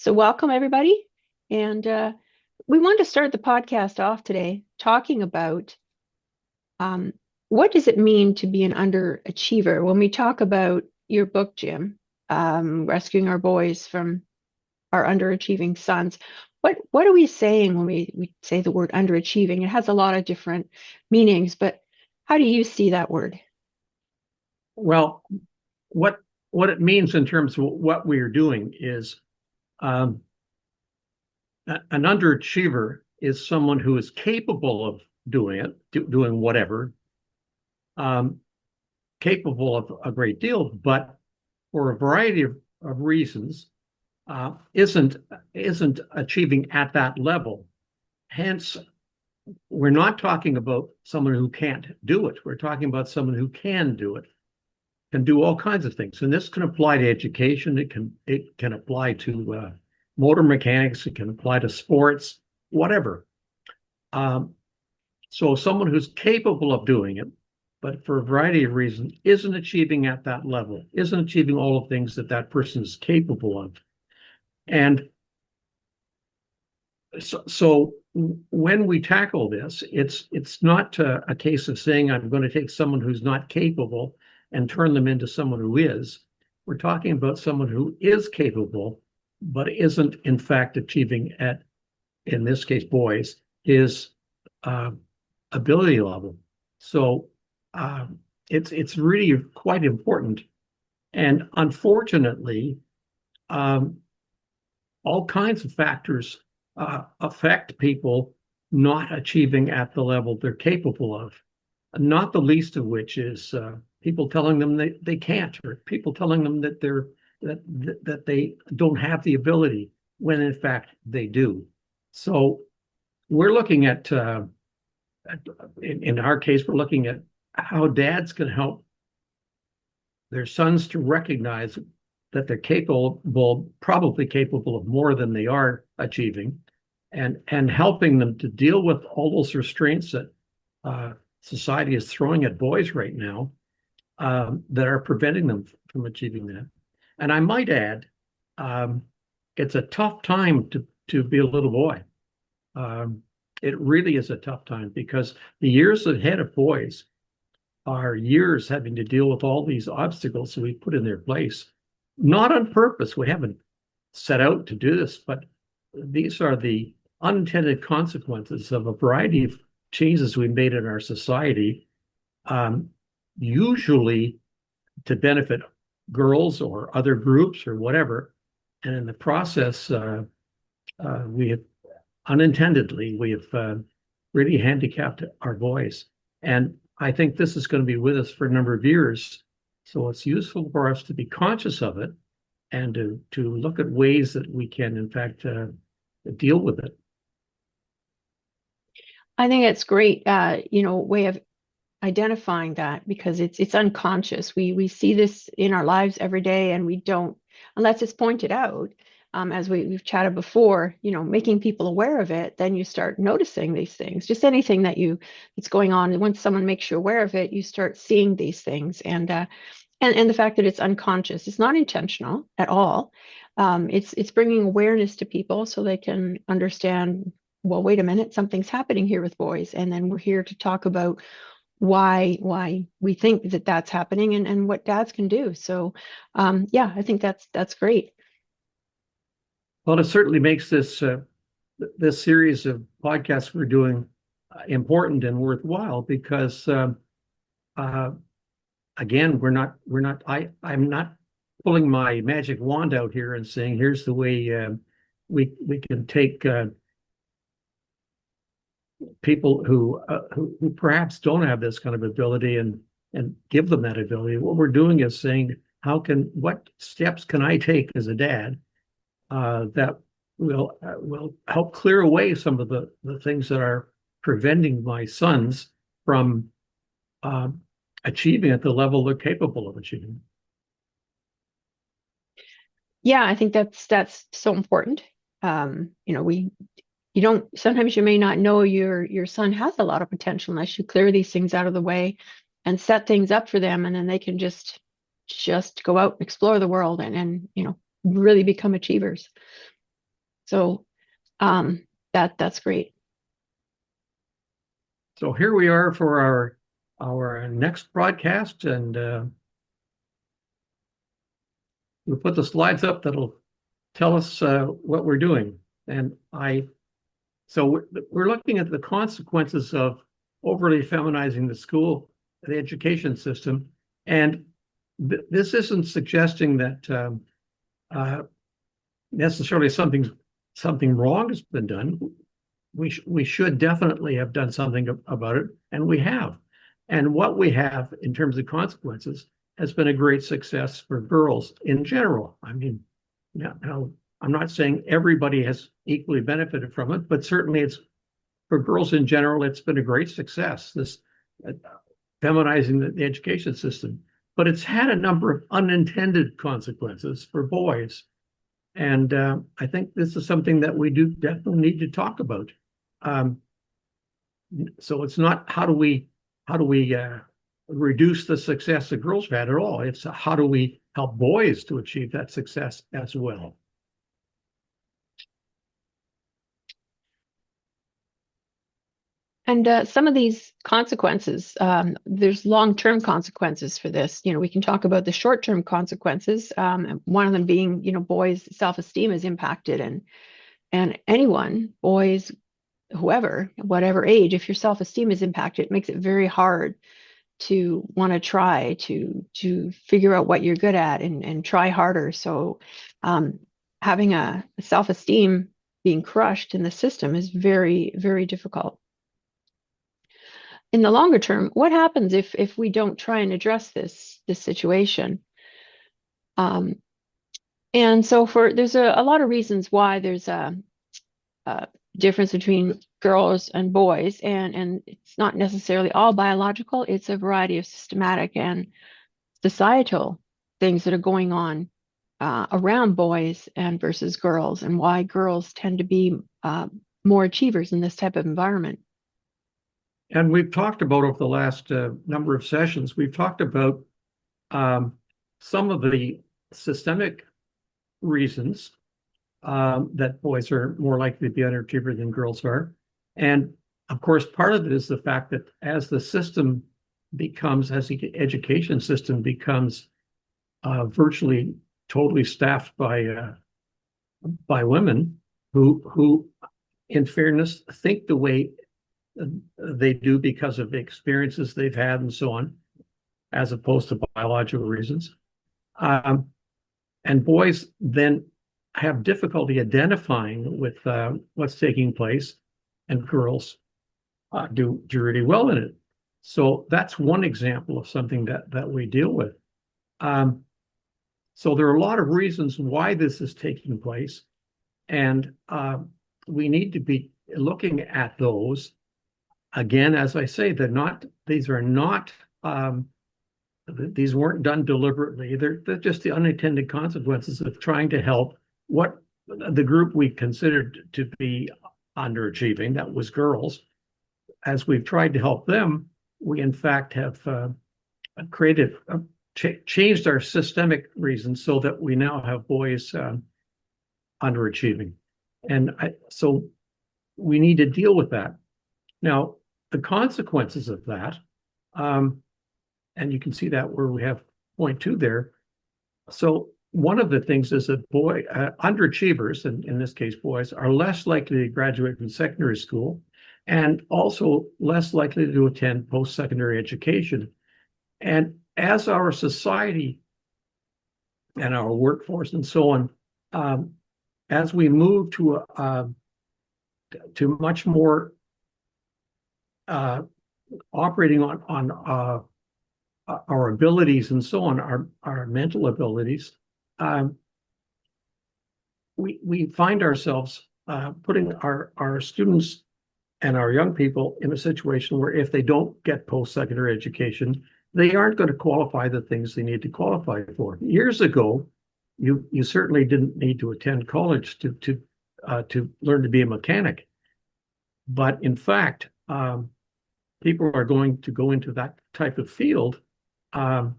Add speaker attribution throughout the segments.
Speaker 1: So, welcome everybody. And we wanted to start the podcast off today talking about um, what does it mean to be an underachiever? When we talk about your book, Jim, rescuing our boys from our underachieving sons, what are we saying when we say the word underachieving? It has a lot of different meanings, but how do you see that word?
Speaker 2: Well, what what it means in terms of what we are doing is um, an underachiever is someone who is capable of doing it, doing whatever, um, capable of a great deal, but for a variety of reasons, isn't achieving at that level. Hence, we're not talking about someone who can't do it. We're talking about someone who can do it, can do all kinds of things. And this can apply to education. It can apply to motor mechanics. It can apply to sports, whatever. Um, so someone who's capable of doing it, but for a variety of reasons, isn't achieving at that level, isn't achieving all the things that that person is capable of. And so when we tackle this, it's not a case of saying I'm going to take someone who's not capable and turn them into someone who is. We're talking about someone who is capable, but isn't in fact achieving at, in this case, boys, his uh, ability level. So it's really quite important. And unfortunately, um, all kinds of factors affect people not achieving at the level they're capable of, not the least of which is people telling them they can't, or people telling them that they don't have the ability when in fact they do. So we're looking at in our case, we're looking at how dads can help their sons to recognize that they're capable, probably capable of more than they are achieving, and helping them to deal with all those restraints that society is throwing at boys right now, that are preventing them from achieving that. And I might add, um, it's a tough time to be a little boy. Um, it really is a tough time because the years ahead of boys are years having to deal with all these obstacles that we put in their place, not on purpose. We haven't set out to do this, but these are the unintended consequences of a variety of changes we made in our society, um, usually to benefit girls or other groups or whatever. And in the process, we have unintendedly, we have really handicapped our boys. And I think this is going to be with us for a number of years. So it's useful for us to be conscious of it and to look at ways that we can, in fact, deal with it.
Speaker 1: I think it's great, way of identifying that because it's unconscious. We see this in our lives every day, and we don't, unless it's pointed out. As we've chatted before, making people aware of it, then you start noticing these things. Just anything that's going on, and once someone makes you aware of it, you start seeing these things, and the fact that it's unconscious, it's not intentional at all. It's bringing awareness to people so they can understand. Well, wait a minute, something's happening here with boys, and then we're here to talk about why we think that that's happening and what dads can do. So yeah, I think that's great.
Speaker 2: Well, it certainly makes this series of podcasts we're doing important and worthwhile because uh, again, I'm not pulling my magic wand out here and saying here's the way we can take people who perhaps don't have this kind of ability and give them that ability. What we're doing is saying what steps can I take as a dad that will help clear away some of the things that are preventing my sons from uh, achieving at the level they're capable of achieving.
Speaker 1: Yeah, I think that's so important. We you don't sometimes you may not know your son has a lot of potential unless you clear these things out of the way and set things up for them, and then they can just go out and explore the world and really become achievers. So that's great.
Speaker 2: So here we are for our next broadcast, and we'll put the slides up that'll tell us what we're doing. And we're looking at the consequences of overly feminizing the education system. And this isn't suggesting that uh, necessarily something wrong has been done. We should definitely have done something about it, and we have. And what we have in terms of consequences has been a great success for girls in general. I mean, now I'm not saying everybody has equally benefited from it, but certainly it's for girls in general, it's been a great success, this uh, feminizing the education system. But it's had a number of unintended consequences for boys. And I think this is something that we do definitely need to talk about. Um, so it's not how do we reduce the success that girls have had at all. It's how do we help boys to achieve that success as well.
Speaker 1: And some of these consequences, there's long-term consequences for this. We can talk about the short-term consequences. One of them being, boys' self-esteem is impacted, and anyone, boys, whoever, whatever age, if your self-esteem is impacted, it makes it very hard to want to try to figure out what you're good at and try harder. So having a self-esteem being crushed in the system is very, very difficult. In the longer term, what happens if we don't try and address this situation? Um, and so there's a lot of reasons why there's a difference between girls and boys, and it's not necessarily all biological. It's a variety of systematic and societal things that are going on around boys and versus girls, and why girls tend to be more achievers in this type of environment.
Speaker 2: And we've talked about over the last number of sessions, we've talked about um, some of the systemic reasons that boys are more likely to be underachiever than girls are. And of course, part of it is the fact that as the education system becomes virtually totally staffed by women who, in fairness, think the way they do because of the experiences they've had and so on, as opposed to biological reasons. And boys then have difficulty identifying with what's taking place, and girls do really well in it. So that's one example of something that we deal with. Um, so there are a lot of reasons why this is taking place, and we need to be looking at those. Again, as I say, these are not these weren't done deliberately. They're just the unintended consequences of trying to help what the group we considered to be underachieving, that was girls. As we've tried to help them, we in fact have changed our systemic reasons so that we now have boys underachieving. And so we need to deal with that. Now, the consequences of that, and you can see that where we have point two there. So one of the things is that underachievers, and in this case boys, are less likely to graduate from secondary school and also less likely to attend post-secondary education. And as our society and our workforce and so on, as we move to much more operating on our abilities and so on, our mental abilities, we find ourselves putting our students and our young people in a situation where if they don't get post-secondary education, they aren't going to qualify the things they need to qualify for. Years ago, you certainly didn't need to attend college to learn to be a mechanic, but in fact, people are going to go into that type of field are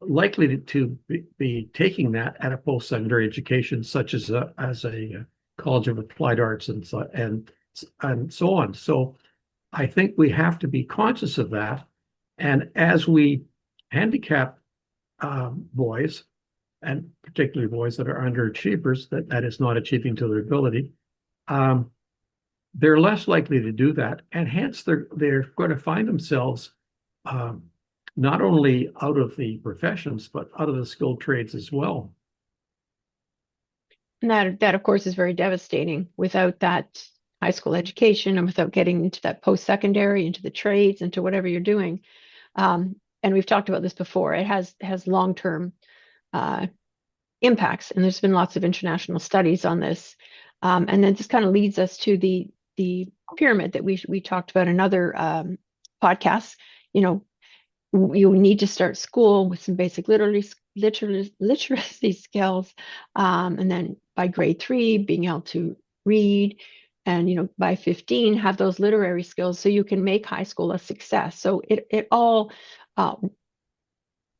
Speaker 2: likely to be taking that at a post-secondary education, such as a College of Applied Arts and so on. So I think we have to be conscious of that. And as we handicap boys, and particularly boys that are underachievers, that is not achieving to their ability, um, they're less likely to do that, and hence they're going to find themselves um, not only out of the professions but out of the skilled trades as well.
Speaker 1: And that of course is very devastating without that high school education and without getting into that post-secondary, into the trades, into whatever you're doing. And we've talked about this before. It has long-term uh, impacts, and there's been lots of international studies on this. And then this kind of leads us to the pyramid that we talked about in other podcasts. You know, you need to start school with some basic literacy skills, and then by grade 3, being able to read, and by 15, have those literary skills so you can make high school a success. So it all uh,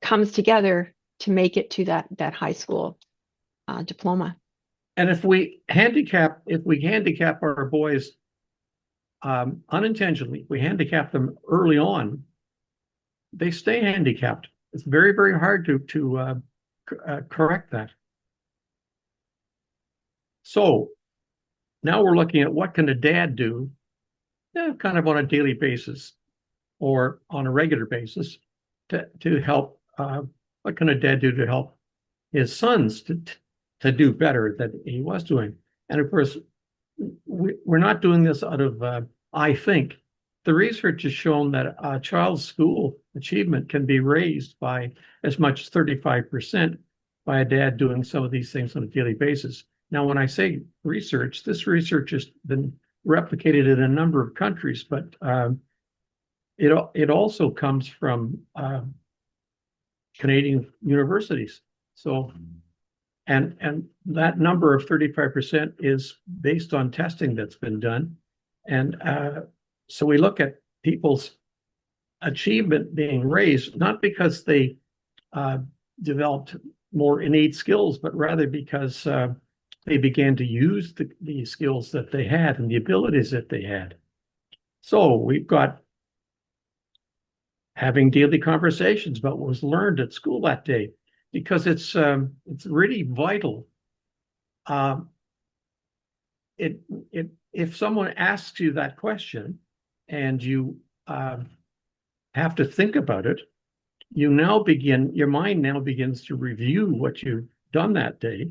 Speaker 1: comes together to make it to that high school diploma.
Speaker 2: And if we handicap our boys unintentionally, if we handicap them early on, they stay handicapped. It's very, very hard to correct that. So now we're looking at what can a dad do, kind of on a daily basis or on a regular basis to help. What can a dad do to help his sons to do better than he was doing? And of course, we're not doing this out of I think. The research has shown that a child's school achievement can be raised by as much as 35% by a dad doing some of these things on a daily basis. Now, when I say research, this research has been replicated in a number of countries, but it also comes from Canadian universities. So, and that number of 35% is based on testing that's been done. And so we look at people's achievement being raised, not because they developed more innate skills, but rather because they began to use the skills that they had and the abilities that they had. So we've got having daily conversations about what was learned at school that day, because it's really vital. Um, if someone asks you that question and you have to think about it, your mind now begins to review what you've done that day,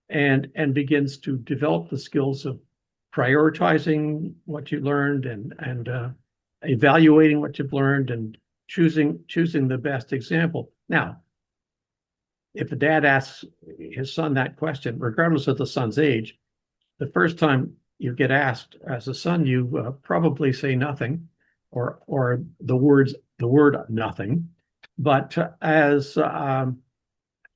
Speaker 2: and begins to develop the skills of prioritizing what you learned and evaluating what you've learned and choosing the best example. Now, if a dad asks his son that question, regardless of the son's age, the first time you get asked as a son, you probably say nothing, or the word nothing. But as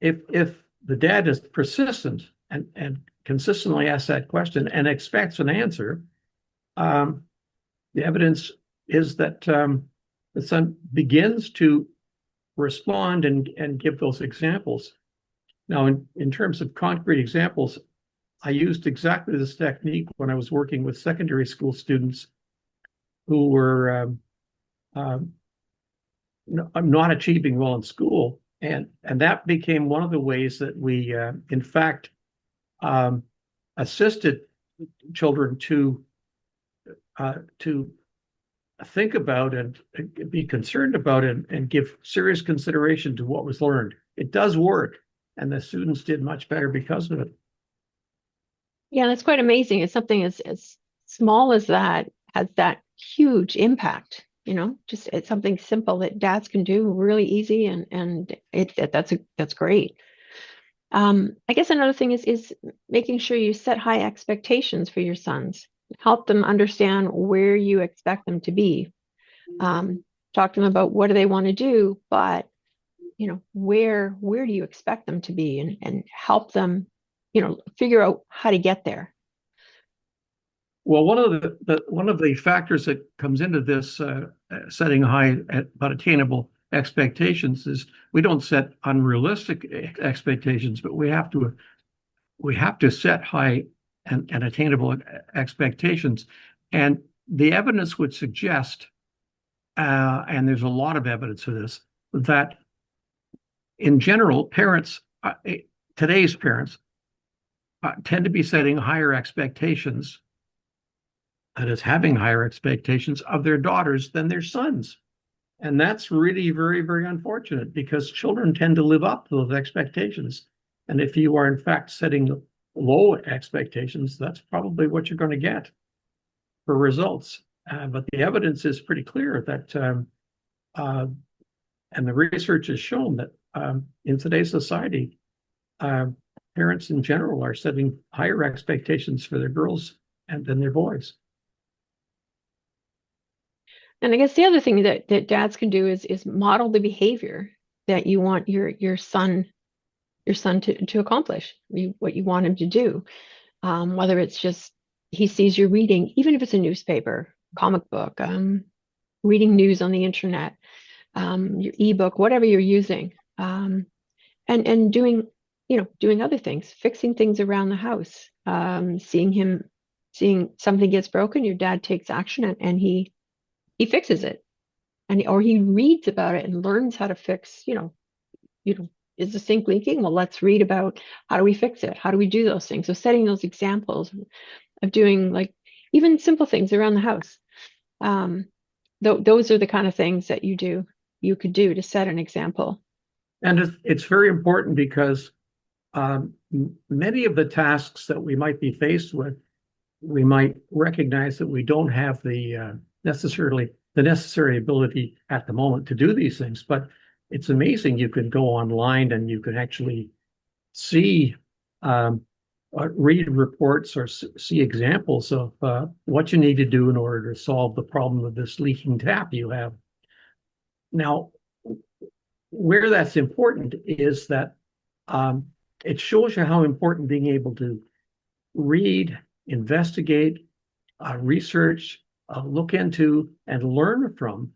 Speaker 2: if the dad is persistent and consistently asks that question and expects an answer, the evidence is that the son begins to respond and give those examples. Now, in terms of concrete examples, I used exactly this technique when I was working with secondary school students who were not achieving well in school, and that became one of the ways that we, in fact, assisted children to think about and be concerned about and give serious consideration to what was learned. It does work, and the students did much better because of it.
Speaker 1: Yeah, that's quite amazing. It's something as small as that has that huge impact. Just it's something simple that dads can do really easy, and that's great. I guess another thing is making sure you set high expectations for your sons. Help them understand where you expect them to be. Talk to them about what do they want to do, but where do you expect them to be, and help them, figure out how to get there.
Speaker 2: Well, one of the factors that comes into this setting high but attainable expectations is we don't set unrealistic expectations, but we have to set high and attainable expectations. And the evidence would suggest, and there's a lot of evidence for this, that in general, parents, today's parents, tend to be setting higher expectations, that is, having higher expectations of their daughters than their sons. And that's really very, very unfortunate because children tend to live up to those expectations. And if you are, in fact, setting low expectations, that's probably what you're going to get for results. But the evidence is pretty clear that, and the research has shown that in today's society, uh, parents in general are setting higher expectations for their girls and than their boys.
Speaker 1: And I guess the other thing that dads can do is model the behavior that you want your son to accomplish, what you want him to do. Whether it's just he sees you reading, even if it's a newspaper, comic book, reading news on the internet, your ebook, whatever you're using, and doing, doing other things, fixing things around the house, seeing something gets broken, your dad takes action and he fixes it, or he reads about it and learns how to fix, is the sink leaking? Well, let's read about how do we fix it? How do we do those things? So setting those examples of doing like even simple things around the house. Those are the kind of things that you could do to set an example.
Speaker 2: And it's very important because many of the tasks that we might be faced with, we might recognize that we don't have the necessary ability at the moment to do these things. But it's amazing. You can go online and you can actually see, read reports or see examples of what you need to do in order to solve the problem of this leaking tap you have. Now, where that's important is that it shows you how important being able to read, investigate, research, look into, and learn from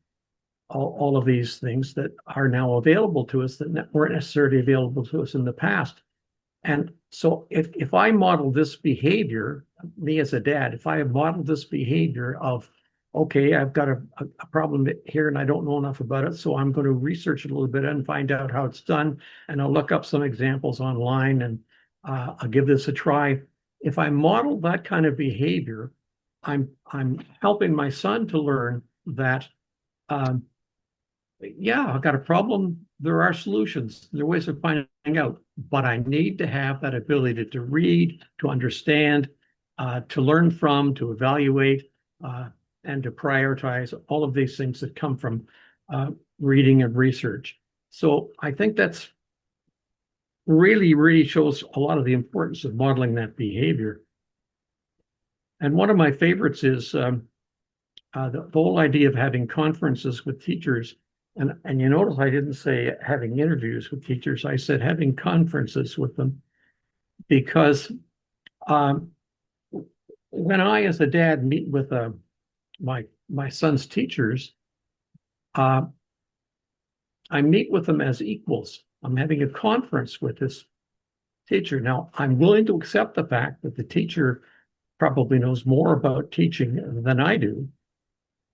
Speaker 2: all of these things that are now available to us that weren't necessarily available to us in the past. And so if I model this behavior, me as a dad, if I have modeled this behavior of, okay, I've got a problem here and I don't know enough about it, so I'm going to research it a little bit and find out how it's done, and I'll look up some examples online and I'll give this a try. If I model that kind of behavior, I'm helping my son to learn that, yeah, I've got a problem. There are solutions. There are ways of finding out, but I need to have that ability to read, to understand, to learn from, to evaluate, and to prioritize all of these things that come from reading and research. So I think that's really, really shows a lot of the importance of modeling that behavior. And one of my favorites is the whole idea of having conferences with teachers. And you notice I didn't say having interviews with teachers. I said having conferences with them because when I, as a dad, meet with my son's teachers, I meet with them as equals. I'm having a conference with this teacher. Now, I'm willing to accept the fact that the teacher probably knows more about teaching than I do,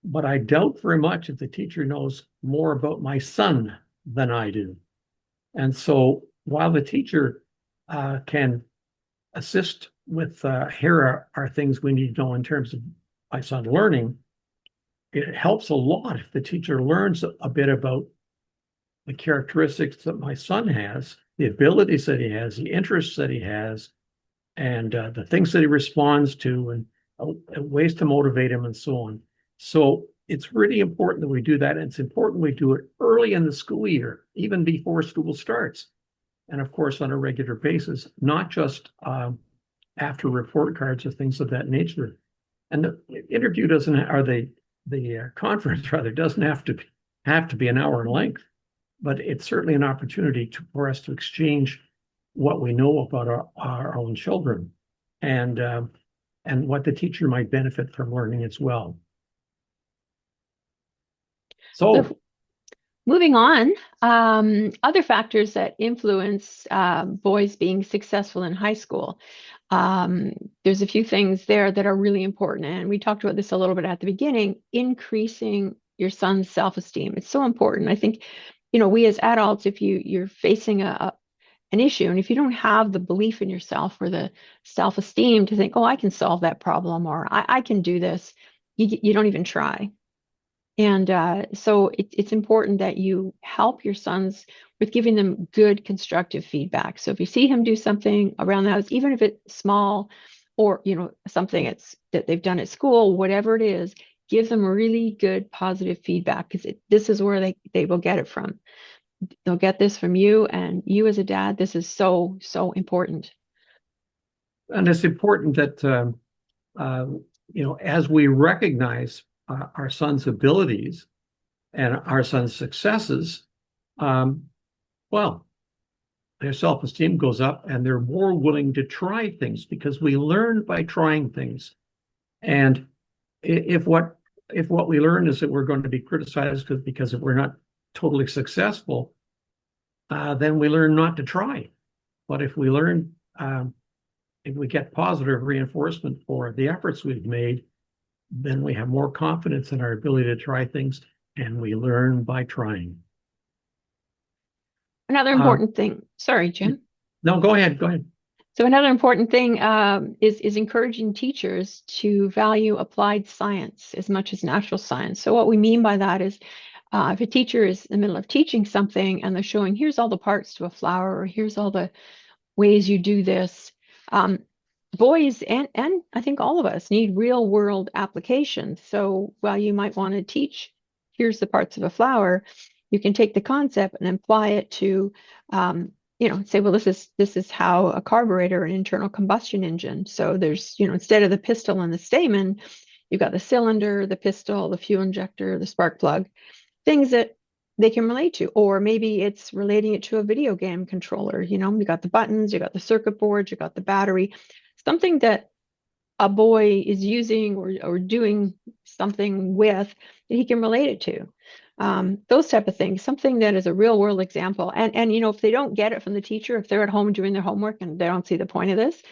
Speaker 2: but I doubt very much if the teacher knows more about my son than I do. And so while the teacher can assist with here are things we need to know in terms of my son learning, it helps a lot if the teacher learns a bit about the characteristics that my son has, the abilities that he has, the interests that he has, and the things that he responds to, and ways to motivate him, and so on. So it's really important that we do that. And it's important we do it early in the school year, even before school starts. And of course, on a regular basis, not just after report cards or things of that nature. And the interview doesn't, or the conference rather, doesn't have to be an hour in length, but it's certainly an opportunity for us to exchange what we know about our own children and what the teacher might benefit from learning as well. So
Speaker 1: Moving on, other factors that influence boys being successful in high school. Um, there's a few things there that are really important, and we talked about this a little bit at the beginning, increasing your son's self-esteem. It's so important. I think, we as adults, if you're facing an issue, and if you don't have the belief in yourself or the self-esteem to think, oh, I can solve that problem, or I can do this, you don't even try. And so it's important that you help your sons with giving them good constructive feedback. So if you see him do something around the house, even if it's small or something that they've done at school, whatever it is, give them really good positive feedback because this is where they will get it from. They'll get this from you, and you as a dad, this is so, so important.
Speaker 2: And it's important that uh, as we recognize our son's abilities and our son's successes, um, well, their self-esteem goes up and they're more willing to try things because we learn by trying things. And if what we learn is that we're going to be criticized because if we're not totally successful, then we learn not to try. But if we get positive reinforcement for the efforts we've made, then we have more confidence in our ability to try things, and we learn by trying.
Speaker 1: Another
Speaker 2: Uh,
Speaker 1: important thing, sorry, Jim.
Speaker 2: no, go ahead. Go ahead.
Speaker 1: So another important thing is encouraging teachers to value applied science as much as natural science. So what we mean by that is if a teacher is in the middle of teaching something and they're showing here's all the parts to a flower or here's all the ways you do this, um, boys and I think all of us need real world applications. So while you might want to teach here's the parts of a flower, you can take the concept and apply it to say, well, this is how a carburetor, an internal combustion engine. So there's, instead of the piston and the stamen, you've got the cylinder, the pistol, the fuel injector, the spark plug, things that they can relate to. Or maybe it's relating it to a video game controller. You got the buttons, you got the circuit board, you got the battery, something that a boy is using or doing something with that he can relate it to. Those type of things, something that is a real world example. And if they don't get it from the teacher, if they're at home doing their homework and they don't see the point of this,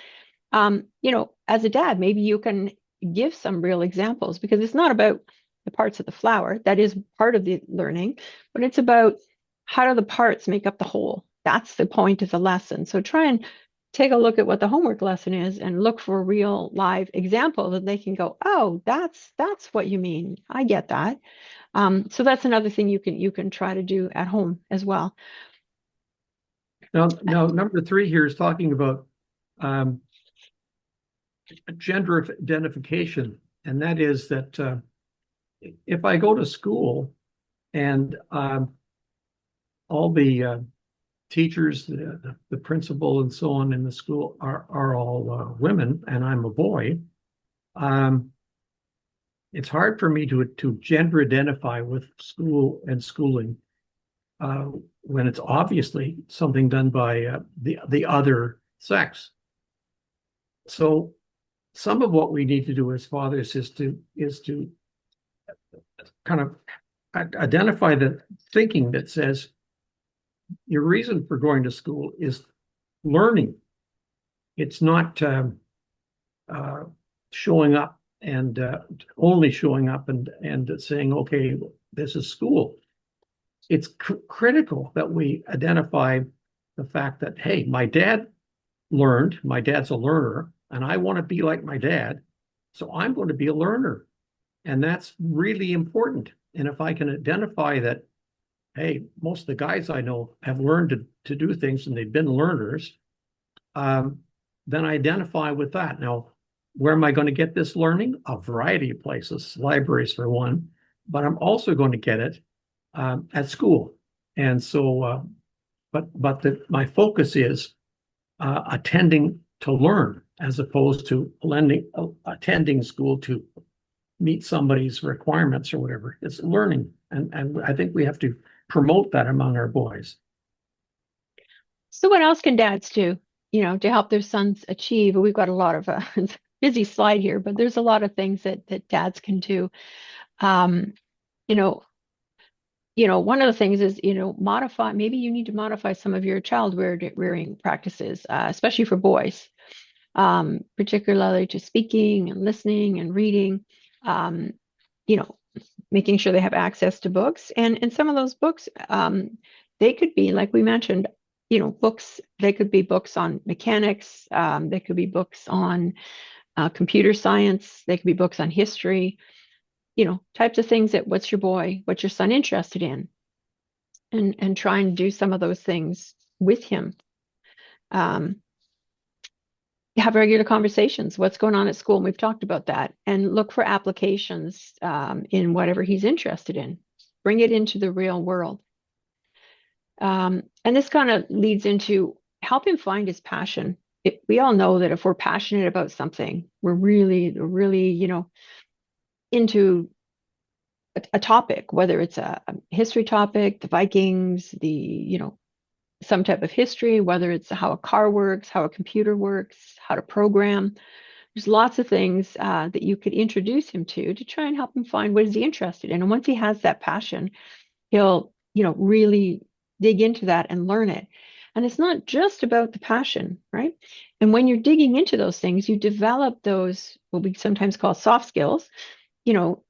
Speaker 1: as a dad, maybe you can give some real examples because it's not about the parts of the flower. That is part of the learning, but it's about how do the parts make up the whole. That's the point of the lesson. So try and take a look at what the homework lesson is and look for a real live example that they can go, oh, that's what you mean. I get that. So that's another thing you can try to do at home as well.
Speaker 2: Now, number three here is talking about um, gender identification, and that is that if I go to school and all the teachers, the principal, and so on in the school are all women, and I'm a boy, um, it's hard for me to gender identify with school and schooling uh, when it's obviously something done by the other sex. So some of what we need to do as fathers is to kind of identify the thinking that says your reason for going to school is learning. It's not uh, showing up and only showing up and saying, okay, this is school. It's critical that we identify the fact that, hey, my dad learned, my dad's a learner, and I want to be like my dad. So I'm going to be a learner. And that's really important. And if I can identify that, hey, most of the guys I know have learned to do things and they've been learners, um, then I identify with that. Now, where am I going to get this learning? A variety of places, libraries for one, but I'm also going to get it at school. And so, my focus is attending to learn as opposed to attending school to meet somebody's requirements or whatever. It's learning. And I think we have to promote that among our boys.
Speaker 1: So what else can dads do, to help their sons achieve? We've got a lot of busy slide here, but there's a lot of things that dads can do. Um, you know, one of the things is, modify, maybe you need to modify some of your child rearing practices, especially for boys, particularly to speaking and listening and reading, um, you know, making sure they have access to books. And some of those books, they could be, like we mentioned, books, they could be books on mechanics, they could be books on computer science, they could be books on history, types of things that what's your son interested in? And try and do some of those things with him. Um, have regular conversations. What's going on at school? And we've talked about that. And look for applications in whatever he's interested in. Bring it into the real world. And this kind of leads into help him find his passion. We all know that if we're passionate about something, we're really, really, into a topic, whether it's a history topic, the Vikings, some type of history, whether it's how a car works, how a computer works, how to program. There's lots of things that you could introduce him to try and help him find what is he interested in. And once he has that passion, he'll, really dig into that and learn it. And it's not just about the passion, right? And when you're digging into those things, you develop those, what we sometimes call soft skills,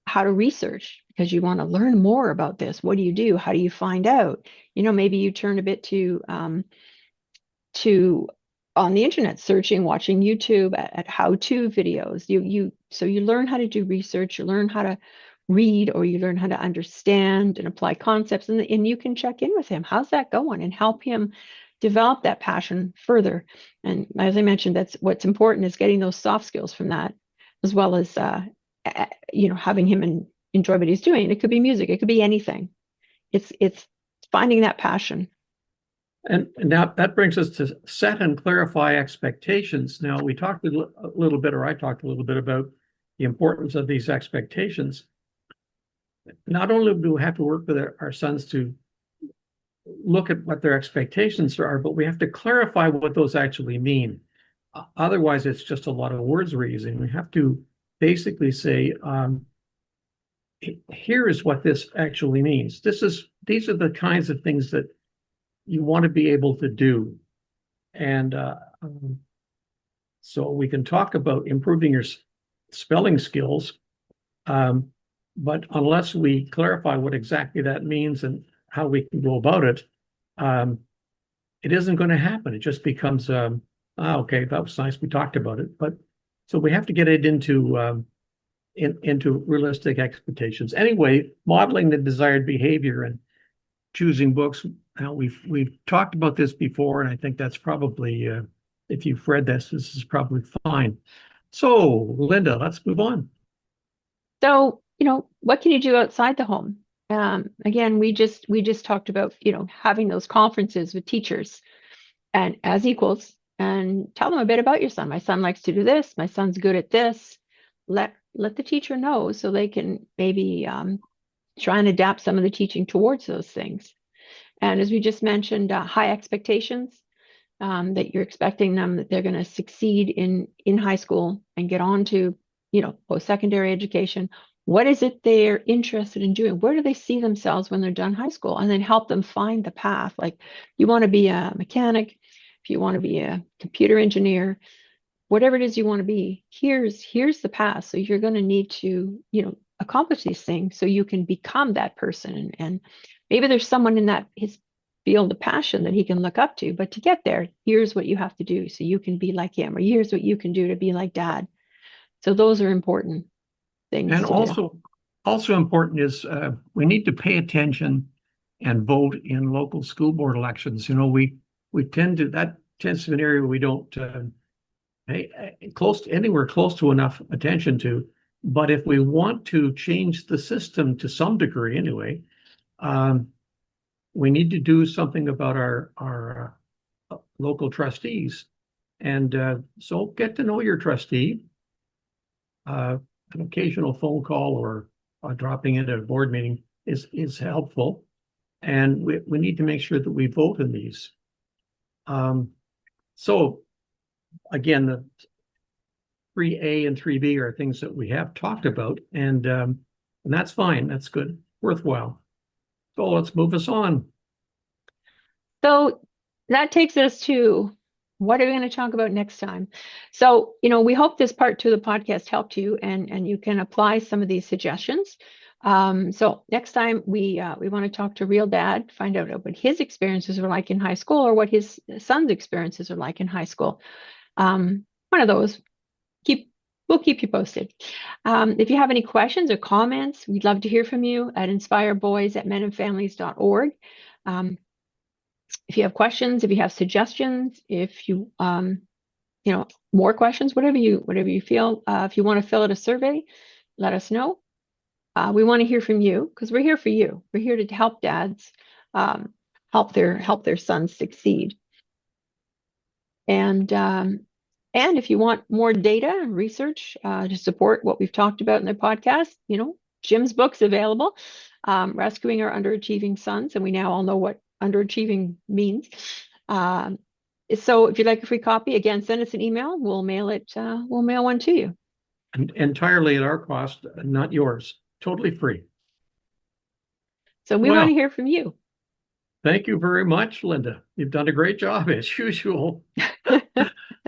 Speaker 1: how to research because you want to learn more about this. What do you do? How do you find out? Maybe you turn a bit to on the internet searching, watching YouTube at how-to videos. So you learn how to do research, you learn how to read, or you learn how to understand and apply concepts, and you can check in with him. How's that going? And help him develop that passion further. And as I mentioned, that's what's important is getting those soft skills from that, as well as having him enjoy what he's doing. It could be music, it could be anything. It's finding that passion.
Speaker 2: And now that brings us to set and clarify expectations. Now, we talked a little bit, or I talked a little bit about the importance of these expectations. Not only do we have to work with our sons to look at what their expectations are, but we have to clarify what those actually mean. Otherwise, it's just a lot of words we're using. We have to basically say, here is what this actually means. These are the kinds of things that you want to be able to do. And so we can talk about improving your spelling skills, but unless we clarify what exactly that means and how we can go about it, it isn't going to happen. It just becomes, okay, that was nice. We talked about it. But so we have to get it into realistic expectations. Anyway, modeling the desired behavior and choosing books. Now we've talked about this before, and I think that's probably if you've read this is probably fine. So, Linda, let's move on.
Speaker 1: So, what can you do outside the home? Again, we just talked about, having those conferences with teachers and as equals and tell them a bit about your son. My son likes to do this. My son's good at this. Let the teacher know so they can maybe try and adapt some of the teaching towards those things. And as we just mentioned, high expectations, that you're expecting them that they're going to succeed in high school and get on to, post-secondary education. What is it they're interested in doing? Where do they see themselves when they're done high school? And then help them find the path. Like, you want to be a mechanic, if you want to be a computer engineer, whatever it is you want to be, here's the path. So you're going to need to, accomplish these things so you can become that person. And maybe there's someone in that his field of passion that he can look up to. But to get there, here's what you have to do so you can be like him, or here's what you can do to be like dad. So those are important things
Speaker 2: And
Speaker 1: to do.
Speaker 2: also important is we need to pay attention and vote in local school board elections. We tend to that tends to be an area we don't pay anywhere close to enough attention to. But if we want to change the system to some degree, anyway, we need to do something about our local trustees, and so get to know your trustee. An occasional phone call or dropping in at a board meeting is helpful, and we need to make sure that we vote in these. So again, the 3A and 3B are things that we have talked about, and that's fine. That's good, worthwhile. So let's move us on.
Speaker 1: So that takes us to what are we going to talk about next time? So, we hope this part two of the podcast helped you and you can apply some of these suggestions. So next time we want to talk to real dad, find out what his experiences are like in high school or what his son's experiences are like in high school. One of those. Keep We'll keep you posted. If you have any questions or comments, we'd love to hear from you at inspireboys@menandfamilies.org. Um, if you have questions, if you have suggestions, if you more questions, whatever you feel. If you want to fill out a survey, let us know. We want to hear from you because we're here for you. We're here to help dads um, help their sons succeed. And if you want more data and research to support what we've talked about in the podcast, Jim's book's available, Rescuing Our Underachieving Sons, and we now all know what underachieving means. So if you'd like a free copy, again, send us an email. We'll mail it. We'll mail one to you.
Speaker 2: Entirely at our cost, not yours. Totally free.
Speaker 1: So we want
Speaker 2: Well,
Speaker 1: to hear from you.
Speaker 2: thank you very much, Linda. You've done a great job as usual.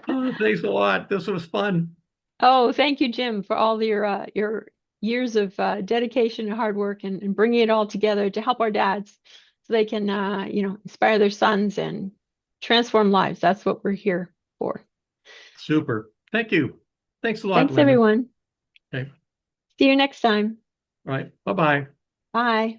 Speaker 2: Oh, thanks a lot. This was fun.
Speaker 1: Oh, thank you, Jim, for all your years of dedication and hard work and bringing it all together to help our dads so they can, inspire their sons and transform lives. That's what we're here for.
Speaker 2: Super. Thank you. Thanks a lot,
Speaker 1: Thanks,
Speaker 2: Linda.
Speaker 1: everyone.
Speaker 2: Okay.
Speaker 1: See you next time.
Speaker 2: All right. Bye-bye.
Speaker 1: Bye.